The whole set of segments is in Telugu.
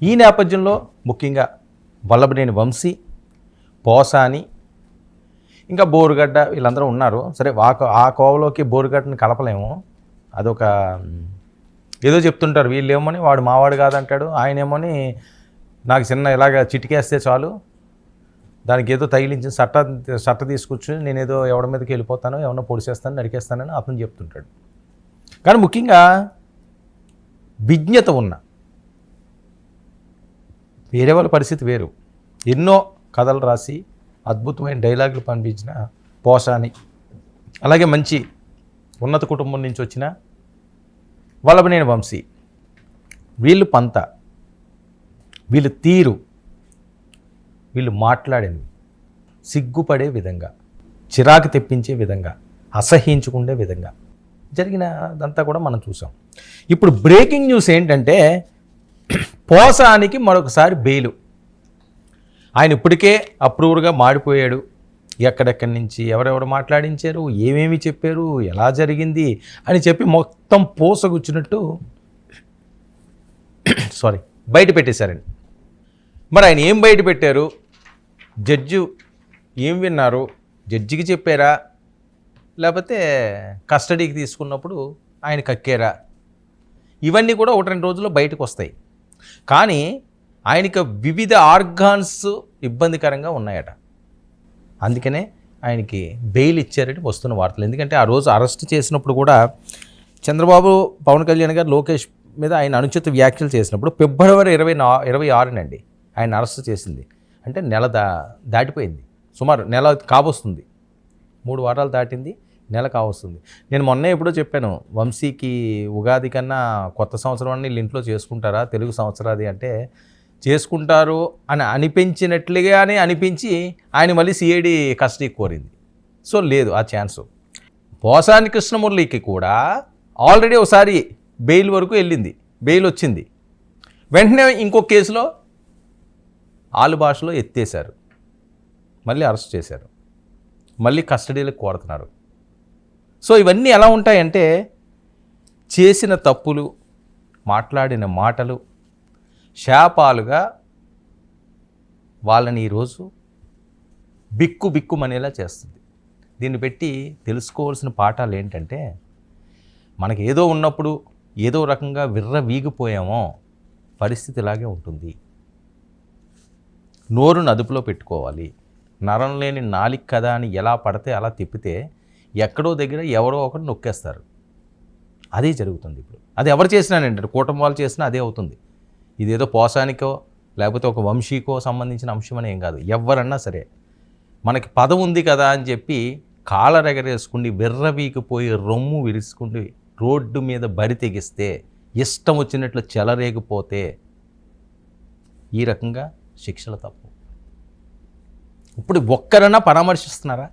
ఈ నేపథ్యంలో ముఖ్యంగా వల్లభనేని వంశీ, పోసాని, ఇంకా బోరుగడ్డ వీళ్ళందరూ ఉన్నారు. సరే ఆ కోవలోకి బోరుగడ్డని కలపలేము. అదొక ఏదో చెప్తుంటారు, వీళ్ళేమోని వాడు మావాడు కాదంటాడు, ఆయనేమోని నాకు చిన్న ఇలాగ చిటికేస్తే చాలు దానికి ఏదో తగిలించిన సట్ట తీసుకొచ్చి నేనేదో ఎవరి మీదకి వెళ్ళిపోతాను, ఎవరినో పొడిచేస్తాను, నరికేస్తానని అతను చెప్తుంటాడు. కానీ ముఖ్యంగా విజ్ఞత ఉన్న వేరే వాళ్ళ పరిస్థితి వేరు. ఎన్నో కథలు రాసి అద్భుతమైన డైలాగులు పంపించిన పోసాని, అలాగే మంచి ఉన్నత కుటుంబం నుంచి వచ్చిన వల్లభనేని వంశీ, వీళ్ళు పంత, వీళ్ళు తీరు, వీళ్ళు మాట్లాడేది సిగ్గుపడే విధంగా, చిరాకు తెప్పించే విధంగా, అసహ్యించుకునే విధంగా జరిగినదంతా కూడా మనం చూసాం. ఇప్పుడు బ్రేకింగ్ న్యూస్ ఏంటంటే పోసానికి మరొకసారి బెయిలు. ఆయన ఇప్పటికే అప్రూవర్గా మాడిపోయాడు. ఎక్కడెక్కడి నుంచి ఎవరెవరు మాట్లాడించారు, ఏమేమి చెప్పారు, ఎలా జరిగింది అని చెప్పి మొత్తం పోసగుచ్చినట్టు బయట పెట్టేశారండి. మరి ఆయన ఏం బయట పెట్టారు, జడ్జి ఏం విన్నారు, జడ్జికి చెప్పారా, లేకపోతే కస్టడీకి తీసుకున్నప్పుడు ఆయన కక్కారా, ఇవన్నీ కూడా 1-2 రోజుల్లో బయటకు వస్తాయి. కానీ ఆయనకి వివిధ ఆర్గాన్స్ ఇబ్బందికరంగా ఉన్నాయట. అందుకనే ఆయనకి బెయిల్ ఇచ్చారని వస్తున్న వార్తలు. ఎందుకంటే ఆ రోజు అరెస్ట్ చేసినప్పుడు కూడా చంద్రబాబు, పవన్ కళ్యాణ్ గారు లోకేష్ మీద ఆయన అనుచిత వ్యాఖ్యలు చేసినప్పుడు ఫిబ్రవరి 26 ఆయన అరెస్ట్ చేసింది. అంటే నెల దాటిపోయింది, సుమారు నెల కావస్తుంది, 3 వారాలు దాటింది, నెల కావస్తుంది. నేను మొన్నే ఎప్పుడో చెప్పాను, వంశీకి ఉగాది కన్నా కొత్త సంవత్సరం అని వీళ్ళు ఇంట్లో చేసుకుంటారా, తెలుగు సంవత్సరాది అంటే చేసుకుంటారు అని అనిపించినట్లుగానే అనిపించి ఆయన మళ్ళీ సిఐడి కస్టడీ కోరింది. సో లేదు ఆ ఛాన్సు. పోసాని కృష్ణమురళికి కూడా ఆల్రెడీ ఒకసారి బెయిల్ వరకు వెళ్ళింది, బెయిల్ వచ్చింది. వెంటనే ఇంకో కేసులో ఆలు భాషలో ఎత్తేశారు, మళ్ళీ అరెస్ట్ చేశారు, మళ్ళీ కస్టడీలకు కోరుతున్నారు. సో ఇవన్నీ ఎలా ఉంటాయంటే చేసిన తప్పులు, మాట్లాడిన మాటలు శాపాలుగా వాళ్ళని ఈరోజు బిక్కుమనేలా చేస్తుంది. దీన్ని పెట్టి తెలుసుకోవాల్సిన పాఠాలు ఏంటంటే, మనకి ఏదో ఉన్నప్పుడు ఏదో రకంగా వీగిపోయామో పరిస్థితి ఇలాగే ఉంటుంది. నోరును అదుపులో పెట్టుకోవాలి. నరం లేని నాలిక కదా అని ఎలా పడితే అలా తిప్పితే ఎక్కడో దగ్గర ఎవరో ఒకరు నొక్కేస్తారు. అదే జరుగుతుంది ఇప్పుడు. అది ఎవరు చేసినానంటే కూటమి వాళ్ళు చేసినా అదే అవుతుంది. ఇదేదో పోసానికో లేకపోతే ఒక వంశీకో సంబంధించిన అంశం అని ఏం కాదు. ఎవరన్నా సరే మనకి పదవి ఉంది కదా అని చెప్పి కాలరెగరేసుకుని విర్రవీకిపోయి రొమ్ము విరుచుకుని రోడ్డు మీద బరి తెగిస్తే, ఇష్టం వచ్చినట్లు చెలరేగిపోతే ఈ రకంగా శిక్షల తప్పు. ఇప్పుడు ఒక్కరన్నా పరామర్శిస్తున్నారా?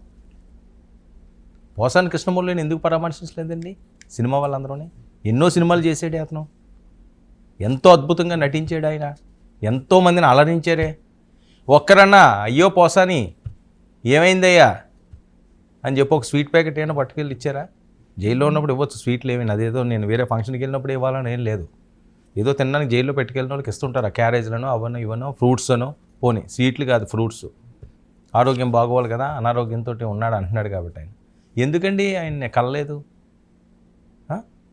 పోసాని కృష్ణమురళిని ఎందుకు పరామర్శించలేదండి? సినిమా వాళ్ళందరూనే ఎన్నో సినిమాలు చేసాడే అతను, ఎంతో అద్భుతంగా నటించాడు ఆయన, ఎంతోమందిని అలరించారే. ఒక్కరన్నా అయ్యో పోసాని ఏమైందయ్యా అని చెప్పి ఒక స్వీట్ ప్యాకెట్ ఏమైనా పట్టుకెళ్ళి ఇచ్చారా? జైల్లో ఉన్నప్పుడు ఇవ్వచ్చు స్వీట్లు ఏమైనా, అదేదో నేను వేరే ఫంక్షన్కి వెళ్ళినప్పుడు ఇవ్వాలని ఏం లేదు. ఏదో తినడానికి జైల్లో పెట్టుకెళ్ళిన వాళ్ళకి ఇస్తుంటారు, ఆ క్యారేజ్లను అవన్నో ఇవన్నో, ఫ్రూట్స్ అనో, పోనీ స్వీట్లు కాదు ఫ్రూట్స్. ఆరోగ్యం బాగోవాలి కదా, అనారోగ్యంతో ఉన్నాడు అంటున్నాడు కాబట్టి ఆయన ఎందుకండి ఆయన కలలేదు?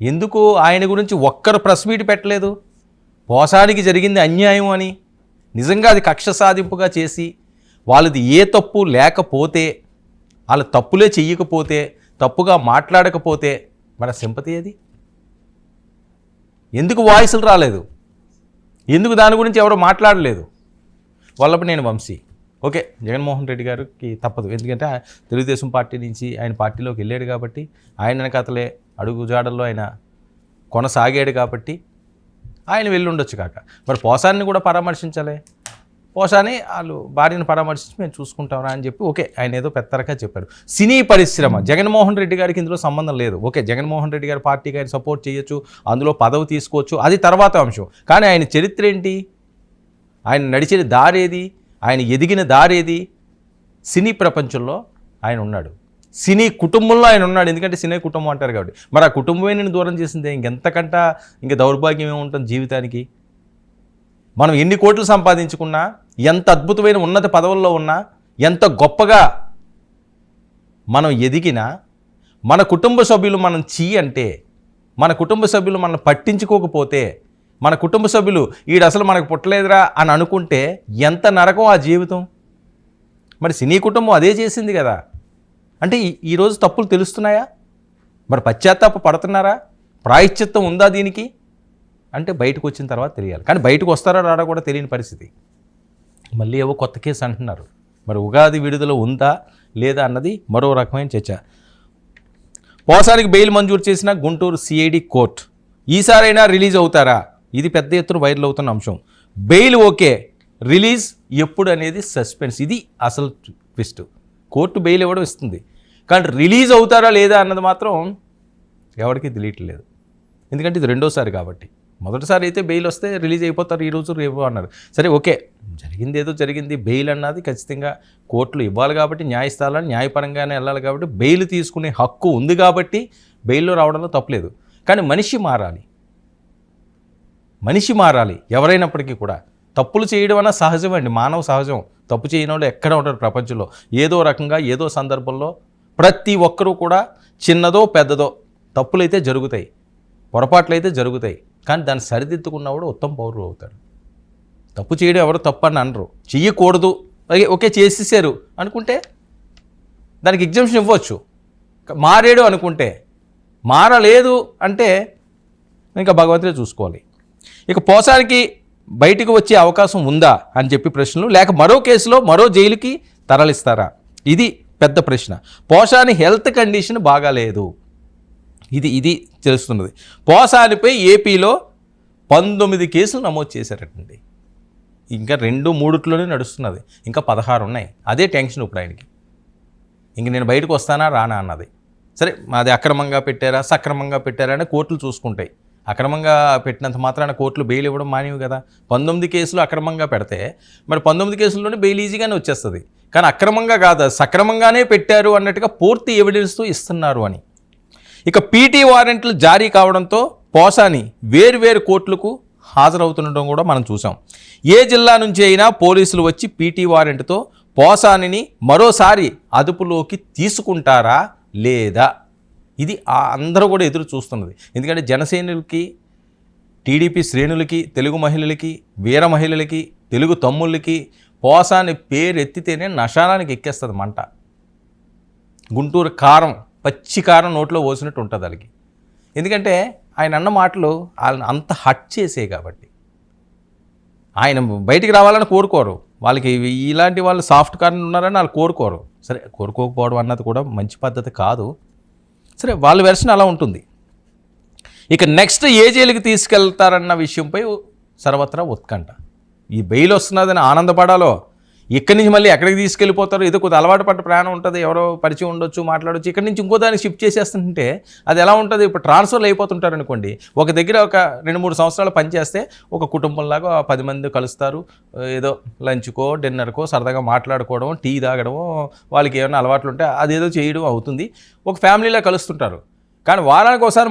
ఎందుకు ఆయన గురించి ఒక్కరు ప్రెస్ మీట్ పెట్టలేదు? పోసానికి జరిగింది అన్యాయం అని, నిజంగా అది కక్ష సాధింపుగా చేసి వాళ్ళది ఏ తప్పు లేకపోతే, వాళ్ళ తప్పులే చెయ్యకపోతే, తప్పుగా మాట్లాడకపోతే మన సింపతి ఏది? ఎందుకు వాయిస్లు రాలేదు? ఎందుకు దాని గురించి ఎవరు మాట్లాడలేదు? వల్లభనేని వంశీ ఓకే, జగన్మోహన్ రెడ్డి గారికి తప్పదు, ఎందుకంటే తెలుగుదేశం పార్టీ నుంచి ఆయన పార్టీలోకి వెళ్ళాడు కాబట్టి, ఆయన వెనకాతలే అడుగుజాడల్లో ఆయన కొనసాగాడు కాబట్టి ఆయన వెళ్ళుండొచ్చు. కాక మరి పోసాన్ని కూడా పరామర్శించాలి. పోసాని వాళ్ళు భార్యను పరామర్శించి మేము చూసుకుంటామరా అని చెప్పి ఓకే, ఆయన ఏదో పెద్దరగా చెప్పారు. సినీ పరిశ్రమ జగన్మోహన్ రెడ్డి గారికి ఇందులో సంబంధం లేదు. ఓకే, జగన్మోహన్ రెడ్డి గారి పార్టీకి ఆయన సపోర్ట్ చేయొచ్చు, అందులో పదవి తీసుకోవచ్చు, అది తర్వాత అంశం. కానీ ఆయన చరిత్ర ఏంటి, ఆయన నడిచిన దారేది, ఆయన ఎదిగిన దారేది? సినీ ప్రపంచంలో ఆయన ఉన్నాడు, సినీ కుటుంబంలో ఆయన ఉన్నాడు. ఎందుకంటే సినీ కుటుంబం అంటారు కాబట్టి. మరి ఆ కుటుంబమే నేను దూరం చేసిందే, ఇంకెంతకంట ఇంకా దౌర్భాగ్యం ఏముంటుంది జీవితానికి? మనం ఎన్ని కోట్లు సంపాదించుకున్నా, ఎంత అద్భుతమైన ఉన్నత పదవుల్లో ఉన్నా, ఎంత గొప్పగా మనం ఎదిగినా, మన కుటుంబ సభ్యులు మనం అంటే, మన కుటుంబ సభ్యులు మనం పట్టించుకోకపోతే, మన కుటుంబ సభ్యులు ఈడు అసలు మనకు పుట్టలేదురా అని అనుకుంటే ఎంత నరకం ఆ జీవితం. మరి సినీ కుటుంబం అదే చేసింది కదా. అంటే ఈరోజు తప్పులు తెలుస్తున్నాయా? మరి పశ్చాత్తాప పడుతున్నారా? ప్రాయశ్చిత్తం ఉందా దీనికి అంటే బయటకు వచ్చిన తర్వాత తెలియాలి. కానీ బయటకు వస్తారా రాడా కూడా తెలియని పరిస్థితి. మళ్ళీ ఏవో కొత్త కేసు అంటున్నారు. మరి ఉగాది విడుదల ఉందా లేదా అన్నది మరో రకమైన చర్చ. పోసానికి బెయిల్ మంజూరు చేసిన గుంటూరు సిఐడి కోర్టు ఈసారైనా రిలీజ్ అవుతారా? ఇది పెద్ద ఎత్తున వైరల్ అవుతున్న అంశం. బెయిల్ ఓకే, రిలీజ్ ఎప్పుడు అనేది సస్పెన్స్. ఇది అసలు ట్విస్ట్. కోర్టు బెయిల్ ఇవ్వడం ఇస్తుంది, కానీ రిలీజ్ అవుతారా లేదా అన్నది మాత్రం ఎవరికి తెలియట్లేదు. ఎందుకంటే ఇది రెండోసారి కాబట్టి. మొదటిసారి అయితే బెయిల్ వస్తే రిలీజ్ అయిపోతారు ఈరోజు రేపు అన్నారు. సరే ఓకే, జరిగింది ఏదో జరిగింది. బెయిల్ అన్నది ఖచ్చితంగా కోర్టులు ఇవ్వాలి కాబట్టి, న్యాయస్థానాలు న్యాయపరంగానే వెళ్ళాలి కాబట్టి, బెయిల్ తీసుకునే హక్కు ఉంది కాబట్టి బెయిల్లో రావడంలో తప్పలేదు. కానీ మనిషి మారాలి, మనిషి మారాలి. ఎవరైనప్పటికీ కూడా తప్పులు చేయడం అన్న సహజం అండి, మానవ సహజం. తప్పు చేయని వాళ్ళు ఎక్కడ ఉంటారు ప్రపంచంలో. ఏదో రకంగా ఏదో సందర్భంలో ప్రతి ఒక్కరూ కూడా చిన్నదో పెద్దదో తప్పులైతే జరుగుతాయి, పొరపాట్లు అయితే జరుగుతాయి. కానీ దాన్ని సరిదిద్దుకున్నవాడు ఉత్తమ పౌరుడు అవుతాడు. తప్పు చేయడం ఎవరు తప్పు అని అనరు. చెయ్యకూడదు, ఓకే చేసేసారు అనుకుంటే దానికి ఎగ్జామ్షన్ ఇవ్వచ్చు. మారాడు అనుకుంటే, మారలేదు అంటే ఇంకా భగవంతుడే చూసుకోవాలి. ఇక పోసానికి బయటికి వచ్చే అవకాశం ఉందా అని చెప్పి ప్రశ్నలు, లేక మరో కేసులో మరో జైలుకి తరలిస్తారా? ఇది పెద్ద ప్రశ్న. పోసాని హెల్త్ కండిషన్ బాగాలేదు, ఇది తెలుస్తున్నది. పోసానిపై ఏపీలో 19 కేసులు నమోదు చేశారటండి. ఇంకా 2-3 నడుస్తున్నది, ఇంకా 16 ఉన్నాయి. అదే టెన్షన్ ఇప్పుడు ఆయనకి. ఇంక నేను బయటకు వస్తానా రానా అన్నది. సరే, అది అక్రమంగా పెట్టారా సక్రమంగా పెట్టారా అని కోర్టులు చూసుకుంటాయి. అక్రమంగా పెట్టినంత మాత్రాన కోర్టులు బెయిల్ ఇవ్వడం మానేవి కదా. 19 కేసులు అక్రమంగా పెడితే మరి 19 కేసుల్లోనే బెయిల్ ఈజీగానే వచ్చేస్తుంది. కానీ అక్రమంగా కాదు, సక్రమంగానే పెట్టారు అన్నట్టుగా పూర్తి ఎవిడెన్స్తో ఇస్తున్నారు అని. ఇక పీటీ వారెంట్లు జారీ కావడంతో పోసాని వేర్వేరు కోర్టులకు హాజరవుతుండడం కూడా మనం చూసాం. ఏ జిల్లా నుంచి అయినా పోలీసులు వచ్చి పీటీ వారెంట్తో పోసానిని మరోసారి అదుపులోకి తీసుకుంటారా లేదా? ఇది అందరూ కూడా ఎదురు చూస్తున్నది. ఎందుకంటే జనసేనులకి, టీడీపీ శ్రేణులకి, తెలుగు మహిళలకి, వీర మహిళలకి, తెలుగు తమ్ముళ్ళకి పోసాని పేరు ఎత్తితేనే నశానానికి ఎక్కేస్తుంది మంట. గుంటూరు కారం, పచ్చి కారం నోట్లో పోసినట్టు ఉంటుంది వాళ్ళకి. ఎందుకంటే ఆయన అన్న మాటలు వాళ్ళని అంత హట్ చేసే కాబట్టి. ఆయన బయటికి రావాలని కోరుకోరు. వాళ్ళకి ఇలాంటి వాళ్ళు సాఫ్ట్ కార్నర్ ఉన్నారని వాళ్ళు కోరుకోరు. సరే, కోరుకోకపోవడం అన్నది కూడా మంచి పద్ధతి కాదు. సరే, వాళ్ళ వెర్షన్ అలా ఉంటుంది. ఇక నెక్స్ట్ ఏ జైలుకి తీసుకెళ్తారన్న విషయంపై సర్వత్రా ఉత్కంఠ. ఈ బెయిల్ వస్తున్నదని ఆనందపడాలో, ఇక్కడి నుంచి మళ్ళీ ఎక్కడికి తీసుకెళ్ళిపోతారో, ఏదో కొద్ది అలవాటు పడ్డ ప్రయాణం ఉంటుంది, ఎవరో పరిచయం ఉండొచ్చు, మాట్లాడవచ్చు. ఇక్కడి నుంచి ఇంకో దాన్ని షిఫ్ట్ చేసేస్తుంటే అది ఎలా ఉంటుంది? ఇప్పుడు ట్రాన్స్ఫర్లు అయిపోతుంటారు అనుకోండి. ఒక దగ్గర ఒక 2-3 సంవత్సరాలు పనిచేస్తే ఒక కుటుంబంలాగా 10 మంది కలుస్తారు. ఏదో లంచ్కో డిన్నర్కో సరదాగా మాట్లాడుకోవడం, టీ తాగడము, వాళ్ళకి ఏమైనా అలవాట్లు ఉంటే అదేదో చేయడం అవుతుంది. ఒక ఫ్యామిలీలా కలుస్తుంటారు. కానీ వారానికి ఒకసారి